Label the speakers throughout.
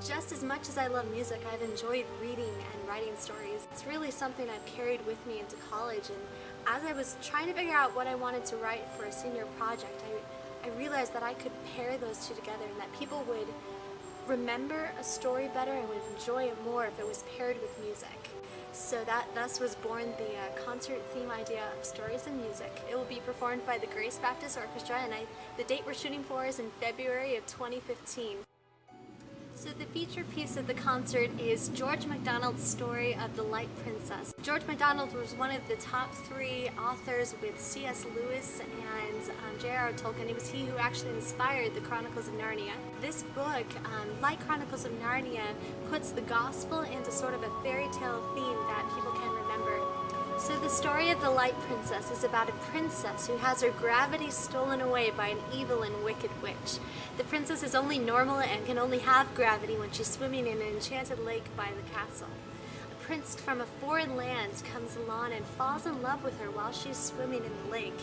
Speaker 1: Just as much as I love music, I've enjoyed reading and writing stories. It's really something I've carried with me into college, and as I was trying to figure out what I wanted to write for a senior project, I realized that I could pair those two together and that people would remember a story better and would enjoy it more if it was paired with music. So thus was born the concert theme idea of Stories and Music. It will be performed by the Grace Baptist Orchestra, and the date we're shooting for is in February of 2015. So the feature piece of the concert is George MacDonald's story of the Light Princess. George MacDonald was one of the top 3 authors with C.S. Lewis and J.R.R. Tolkien. It was he who actually inspired the Chronicles of Narnia. This book, like Chronicles of Narnia, puts the gospel into sort of a fairy tale theme that people can remember. So the story of the Light Princess is about a princess who has her gravity stolen away by an evil and wicked witch. The princess is only normal and can only have gravity when she's swimming in an enchanted lake by the castle. A prince from a foreign land comes along and falls in love with her while she's swimming in the lake.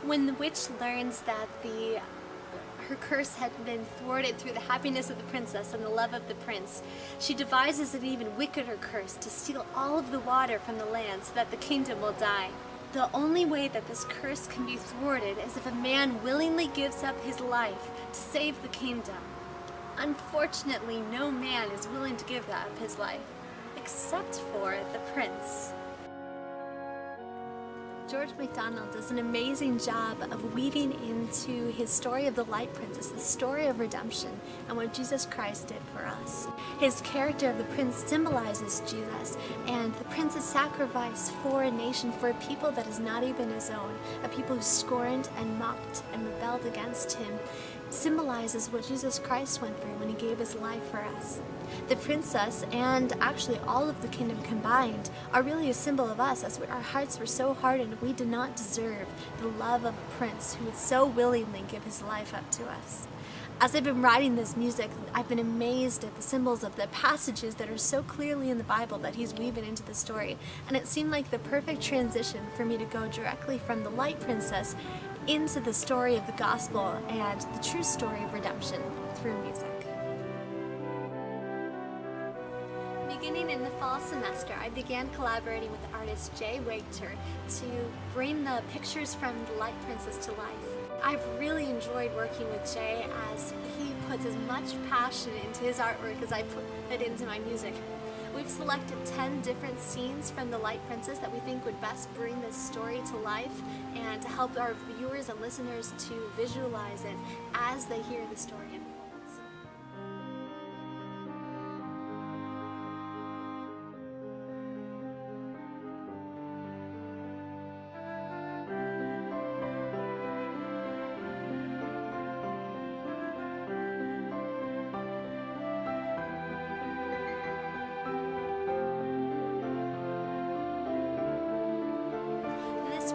Speaker 1: When the witch learns that her curse had been thwarted through the happiness of the princess and the love of the prince, she devises an even wickeder curse to steal all of the water from the land so that the kingdom will die. The only way that this curse can be thwarted is if a man willingly gives up his life to save the kingdom. Unfortunately, no man is willing to give up his life, except for the prince. George MacDonald does an amazing job of weaving into his story of the Light Princess, the story of redemption and what Jesus Christ did for us. His character of the prince symbolizes Jesus and the prince's sacrifice for a nation, for a people that is not even his own, a people who scorned and mocked and rebelled against him, symbolizes what Jesus Christ went through when he gave his life for us. The princess, and actually all of the kingdom combined, are really a symbol of us, as our hearts were so hardened we did not deserve the love of a prince who would so willingly give his life up to us. As I've been writing this music, I've been amazed at the symbols of the passages that are so clearly in the Bible that he's weaving into the story, and it seemed like the perfect transition for me to go directly from the Light Princess into the story of the gospel and the true story of redemption through music. Beginning in the fall semester, I began collaborating with the artist Jay Wegter to bring the pictures from the Light Princess to life. I've really enjoyed working with Jay as he puts as much passion into his artwork as I put it into my music. We've selected 10 different scenes from the Light Princess that we think would best bring this story to life and to help our viewers and listeners to visualize it as they hear the story unfolds.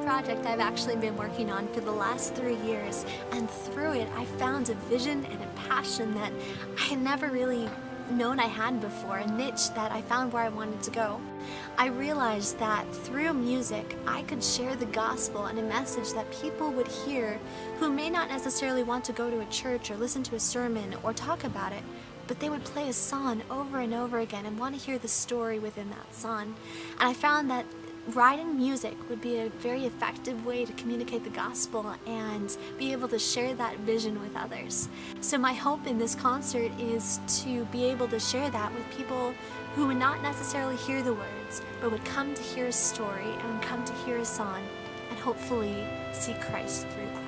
Speaker 1: Project I've actually been working on for the last 3 years, and through it I found a vision and a passion that I had never really known I had before, a niche that I found where I wanted to go. I realized that through music I could share the gospel and a message that people would hear who may not necessarily want to go to a church or listen to a sermon or talk about it, but they would play a song over and over again and want to hear the story within that song. And I found that writing music would be a very effective way to communicate the gospel and be able to share that vision with others. So my hope in this concert is to be able to share that with people who would not necessarily hear the words, but would come to hear a story and come to hear a song and hopefully see Christ through that.